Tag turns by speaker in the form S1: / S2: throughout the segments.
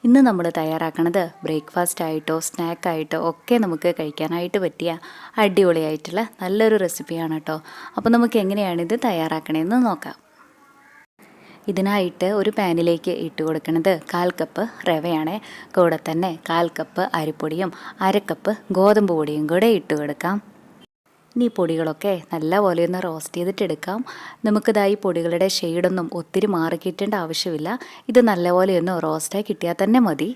S1: ഇന്ന് നമ്മൾ തയ്യാറാക്കുന്നത് ബ്രേക്ക്ഫാസ്റ്റ് ആയിട്ടോ സ്നാക്കായിട്ടോ ഒക്കെ നമുക്ക് കഴിക്കാനായിട്ട് പറ്റിയ അടിപൊളിയായിട്ടുള്ള നല്ലൊരു റെസിപ്പിയാണ് കേട്ടോ. അപ്പോൾ നമുക്ക് എങ്ങനെയാണിത് തയ്യാറാക്കണമെന്ന് നോക്കാം. ഇതിനായിട്ട് ഒരു പാനിലേക്ക് ഇട്ട് കൊടുക്കുന്നത് 1/4 കപ്പ് റവയാണ്. കൂടെ തന്നെ 1/4 കപ്പ് അരിപ്പൊടിയും 1/2 കപ്പ് ഗോതമ്പ് പൊടിയും കൂടെ ഇട്ട് കൊടുക്കാം. ഇനി ഈ പൊടികളൊക്കെ നല്ലപോലെ ഒന്ന് റോസ്റ്റ് ചെയ്തിട്ടെടുക്കാം. നമുക്കിതായി പൊടികളുടെ ഷെയ്ഡൊന്നും ഒത്തിരി മാറി കിട്ടേണ്ട ആവശ്യമില്ല. ഇത് നല്ലപോലെ ഒന്ന് റോസ്റ്റായി കിട്ടിയാൽ തന്നെ മതി.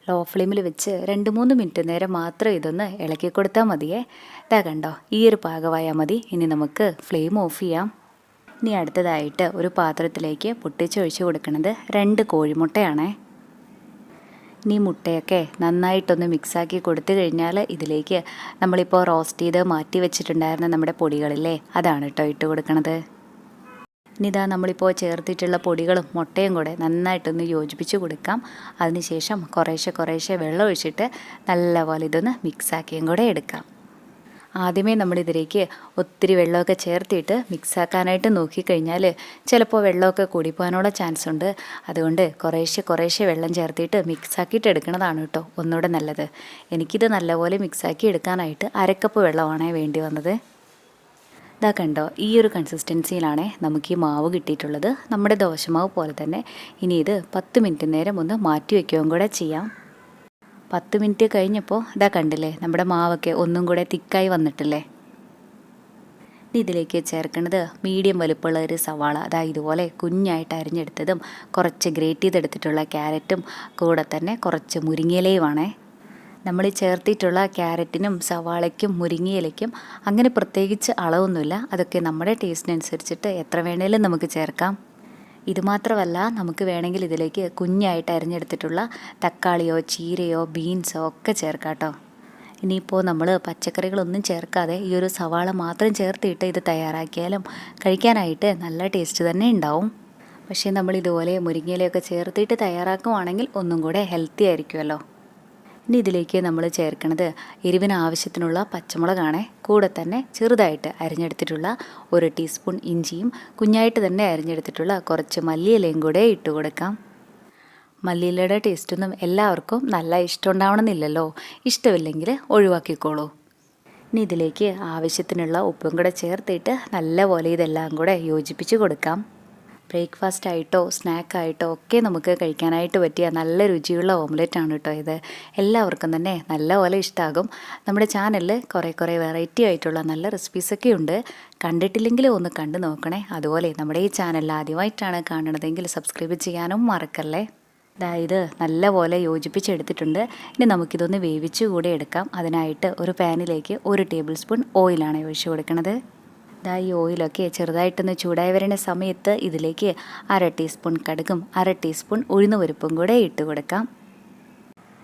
S1: ലോ ഫ്ലെയിമിൽ വെച്ച് 2-3 മിനിറ്റ് നേരം മാത്രം ഇതൊന്ന് ഇളക്കി കൊടുത്താൽ മതിയേ. ഇതാ കണ്ടോ, ഈ ഒരു പാകമായാൽ മതി. ഇനി നമുക്ക് ഫ്ലെയിം ഓഫ് ചെയ്യാം. ഇനി അടുത്തതായിട്ട് ഒരു പാത്രത്തിലേക്ക് പൊട്ടിച്ചൊഴിച്ച് കൊടുക്കുന്നത് 2 കോഴിമുട്ടയാണേ. ഇനി മുട്ടയൊക്കെ നന്നായിട്ടൊന്ന് മിക്സാക്കി കൊടുത്തു കഴിഞ്ഞാൽ ഇതിലേക്ക് നമ്മളിപ്പോൾ റോസ്റ്റ് ചെയ്ത് മാറ്റി വെച്ചിട്ടുണ്ടായിരുന്ന നമ്മുടെ പൊടികളില്ലേ, അതാണ് കേട്ടോ ഇട്ട് കൊടുക്കണത്. ഇനി ഇതാ നമ്മളിപ്പോൾ ചേർത്തിട്ടുള്ള പൊടികളും മുട്ടയും കൂടെ നന്നായിട്ടൊന്ന് യോജിപ്പിച്ച് കൊടുക്കാം. അതിനുശേഷം കുറേശ്ശെ വെള്ളം ഒഴിച്ചിട്ട് നല്ലപോലെ ഇതൊന്ന് മിക്സാക്കിയും കൂടെ എടുക്കാം. ആദ്യമേ നമ്മളിതിലേക്ക് ഒത്തിരി വെള്ളമൊക്കെ ചേർത്തിട്ട് മിക്സാക്കാനായിട്ട് നോക്കിക്കഴിഞ്ഞാൽ ചിലപ്പോൾ വെള്ളമൊക്കെ കൂടിപ്പോകാനുള്ള ചാൻസ് ഉണ്ട്. അതുകൊണ്ട് കുറേശ്ശെ വെള്ളം ചേർത്തിട്ട് മിക്സാക്കിയിട്ട് എടുക്കുന്നതാണ് കേട്ടോ ഒന്നുകൂടെ നല്ലത്. എനിക്കിത് നല്ലപോലെ മിക്സാക്കി എടുക്കാനായിട്ട് 1/2 കപ്പ് വെള്ളമാണ് വേണ്ടി വന്നത്. ഇതാ കണ്ടോ, ഈ ഒരു കൺസിസ്റ്റൻസിയിലാണ് നമുക്ക് ഈ മാവ് കിട്ടിയിട്ടുള്ളത്. നമ്മുടെ ദോശമാവ് പോലെ തന്നെ. ഇനി ഇത് 10 മിനിറ്റ് നേരം ഒന്ന് മാറ്റി വയ്ക്കുകയും കൂടെ ചെയ്യാം. 10 മിനിറ്റ് കഴിഞ്ഞപ്പോൾ ഇതാ കണ്ടില്ലേ, നമ്മുടെ മാവൊക്കെ ഒന്നും കൂടെ തിക്കായി വന്നിട്ടില്ലേ. ഇതിലേക്ക് ചേർക്കുന്നത് മീഡിയം വലുപ്പമുള്ള ഒരു സവാള, അതായത് ഇതുപോലെ കുഞ്ഞായിട്ട് അരിഞ്ഞെടുത്തതും കുറച്ച് ഗ്രേറ്റ് ചെയ്തെടുത്തിട്ടുള്ള ക്യാരറ്റും കൂടെ തന്നെ കുറച്ച് മുരിങ്ങയിലയുമാണേ. നമ്മൾ ചേർത്തിട്ടുള്ള ക്യാരറ്റിനും സവാളയ്ക്കും മുരിങ്ങയിലയ്ക്കും അങ്ങനെ പ്രത്യേകിച്ച് അളവൊന്നുമില്ല. അതൊക്കെ നമ്മുടെ ടേസ്റ്റിനനുസരിച്ചിട്ട് എത്ര വേണേലും നമുക്ക് ചേർക്കാം. ഇതുമാത്രമല്ല, നമുക്ക് വേണമെങ്കിൽ ഇതിലേക്ക് കുഞ്ഞായിട്ട് അരിഞ്ഞെടുത്തിട്ടുള്ള തക്കാളിയോ ചീരയോ ബീൻസോ ഒക്കെ ചേർക്കാം കേട്ടോ. ഇനിയിപ്പോൾ നമ്മൾ പച്ചക്കറികളൊന്നും ചേർക്കാതെ ഈ ഒരു സവാള മാത്രം ചേർത്തിട്ട് ഇത് തയ്യാറാക്കിയാലും കഴിക്കാനായിട്ട് നല്ല ടേസ്റ്റ് തന്നെ ഉണ്ടാവും. പക്ഷേ നമ്മൾ ഇതുപോലെ മുരിങ്ങയിലയൊക്കെ ചേർത്തിട്ട് തയ്യാറാക്കുവാണെങ്കിൽ ഒന്നും കൂടെ ഹെൽത്തി ആയിരിക്കുമല്ലോ. ഇനി ഇതിലേക്ക് നമ്മൾ ചേർക്കുന്നത് എരിവിന് ആവശ്യത്തിനുള്ള പച്ചമുളകാണ്. കൂടെ തന്നെ ചെറുതായിട്ട് അരിഞ്ഞെടുത്തിട്ടുള്ള 1 ടീസ്പൂൺ ഇഞ്ചിയും കുഞ്ഞായിട്ട് തന്നെ അരിഞ്ഞെടുത്തിട്ടുള്ള കുറച്ച് മല്ലിയിലയും കൂടെ ഇട്ട് കൊടുക്കാം. മല്ലിയിലയുടെ ടേസ്റ്റൊന്നും എല്ലാവർക്കും നല്ല ഇഷ്ടമുണ്ടാവണമെന്നില്ലല്ലോ. ഇഷ്ടമില്ലെങ്കിൽ ഒഴിവാക്കിക്കോളൂ. ഇനി ഇതിലേക്ക് ആവശ്യത്തിനുള്ള ഉപ്പും കൂടെ ചേർത്തിട്ട് നല്ലപോലെ ഇതെല്ലാം കൂടെ യോജിപ്പിച്ച് കൊടുക്കാം. ബ്രേക്ക്ഫാസ്റ്റ് ആയിട്ടോ സ്നാക്കായിട്ടോ ഒക്കെ നമുക്ക് കഴിക്കാനായിട്ട് പറ്റിയ നല്ല രുചിയുള്ള ഓംലെറ്റാണ് കേട്ടോ ഇത്. എല്ലാവർക്കും തന്നെ നല്ലപോലെ ഇഷ്ടമാകും. നമ്മുടെ ചാനലിൽ കുറേ വെറൈറ്റി ആയിട്ടുള്ള നല്ല റെസിപ്പീസൊക്കെ ഉണ്ട്. കണ്ടിട്ടില്ലെങ്കിൽ ഒന്ന് കണ്ടു നോക്കണേ. അതുപോലെ നമ്മുടെ ഈ ചാനൽ ആദ്യമായിട്ടാണ് കാണുന്നതെങ്കിൽ സബ്സ്ക്രൈബ് ചെയ്യാനും മറക്കല്ലേ. അതായത് നല്ലപോലെ യോജിപ്പിച്ചെടുത്തിട്ടുണ്ട്. ഇനി നമുക്കിതൊന്ന് വേവിച്ച് കൂടെ എടുക്കാം. അതിനായിട്ട് ഒരു പാനിലേക്ക് 1 ടേബിൾ സ്പൂൺ ഓയിലാണ് ഒഴിച്ച് കൊടുക്കുന്നത്. ഈ ഓയിലൊക്കെ ചെറുതായിട്ടൊന്ന് ചൂടായി വരുന്ന സമയത്ത് ഇതിലേക്ക് 1/2 ടീസ്പൂൺ കടുകും 1/2 ടീസ്പൂൺ ഉഴുന്നുപരിപ്പും കൂടെ ഇട്ട് കൊടുക്കാം.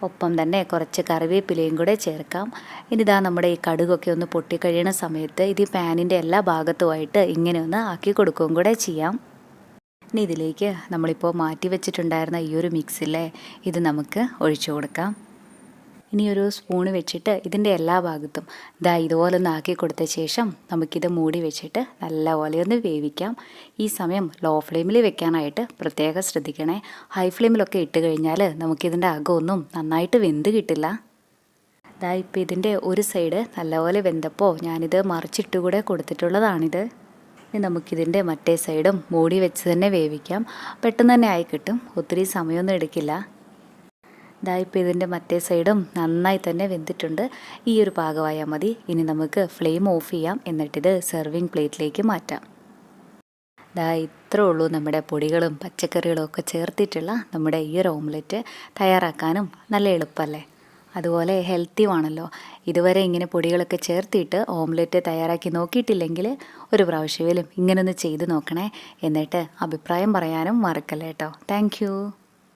S1: ഒപ്പം തന്നെ കുറച്ച് കറിവേപ്പിലയും കൂടെ ചേർക്കാം. ഇനിതാ നമ്മുടെ ഈ കടുകൊക്കെ ഒന്ന് പൊട്ടിക്കഴിയുന്ന സമയത്ത് ഇത് ഈ പാനിൻ്റെ എല്ലാ ഭാഗത്തുമായിട്ട് ഇങ്ങനെ ഒന്ന് ആക്കി കൊടുക്കുകയും കൂടെ ചെയ്യാം. ഇനി ഇതിലേക്ക് നമ്മളിപ്പോൾ മാറ്റി വെച്ചിട്ടുണ്ടായിരുന്ന ഈ ഒരു മിക്സിലെ ഇത് നമുക്ക് ഒഴിച്ചു കൊടുക്കാം. ഇനി ഒരു സ്പൂണ് വെച്ചിട്ട് ഇതിൻ്റെ എല്ലാ ഭാഗത്തും ഇതുപോലെ ഒന്ന് ആക്കി കൊടുത്ത ശേഷം നമുക്കിത് മൂടി വെച്ചിട്ട് നല്ലപോലെ ഒന്ന് വേവിക്കാം. ഈ സമയം ലോ ഫ്ലെയിമിൽ വെക്കാനായിട്ട് പ്രത്യേകം ശ്രദ്ധിക്കണേ. ഹൈ ഫ്ലെയിമിലൊക്കെ ഇട്ട് കഴിഞ്ഞാൽ നമുക്കിതിൻ്റെ അകമൊന്നും നന്നായിട്ട് വെന്ത് കിട്ടില്ല. ഇപ്പോൾ ഇതിൻ്റെ ഒരു സൈഡ് നല്ലപോലെ വെന്തപ്പോൾ ഞാനിത് മറിച്ചിട്ട് കൂടെ കൊടുത്തിട്ടുള്ളതാണിത്. ഇനി നമുക്കിതിൻ്റെ മറ്റേ സൈഡും മൂടി വെച്ച് തന്നെ വേവിക്കാം. പെട്ടെന്ന് തന്നെ ആയി കിട്ടും, ഒത്തിരി സമയമൊന്നും എടുക്കില്ല. ഇപ്പോൾ ഇതിൻ്റെ മറ്റേ സൈഡും നന്നായി തന്നെ വെന്തിട്ടുണ്ട്. ഈ ഒരു പാകമായാൽ മതി. ഇനി നമുക്ക് ഫ്ലെയിം ഓഫ് ചെയ്യാം. എന്നിട്ടിത് സെർവിങ് പ്ലേറ്റിലേക്ക് മാറ്റാം. ഇത്രേ ഉള്ളൂ നമ്മുടെ പൊടികളും പച്ചക്കറികളും ഒക്കെ ചേർത്തിട്ടുള്ള നമ്മുടെ ഈ ഒരു ഓംലെറ്റ്. തയ്യാറാക്കാനും നല്ല എളുപ്പമല്ലേ, അതുപോലെ ഹെൽത്തിയുമാണല്ലോ. ഇതുവരെ ഇങ്ങനെ പൊടികളൊക്കെ ചേർത്തിട്ട് ഓംലെറ്റ് തയ്യാറാക്കി നോക്കിയിട്ടില്ലെങ്കിൽ ഒരു പ്രാവശ്യമെങ്കിലും ഇങ്ങനൊന്ന് ചെയ്ത് നോക്കണേ. എന്നിട്ട് അഭിപ്രായം പറയാനും മറക്കല്ലേ കേട്ടോ. താങ്ക്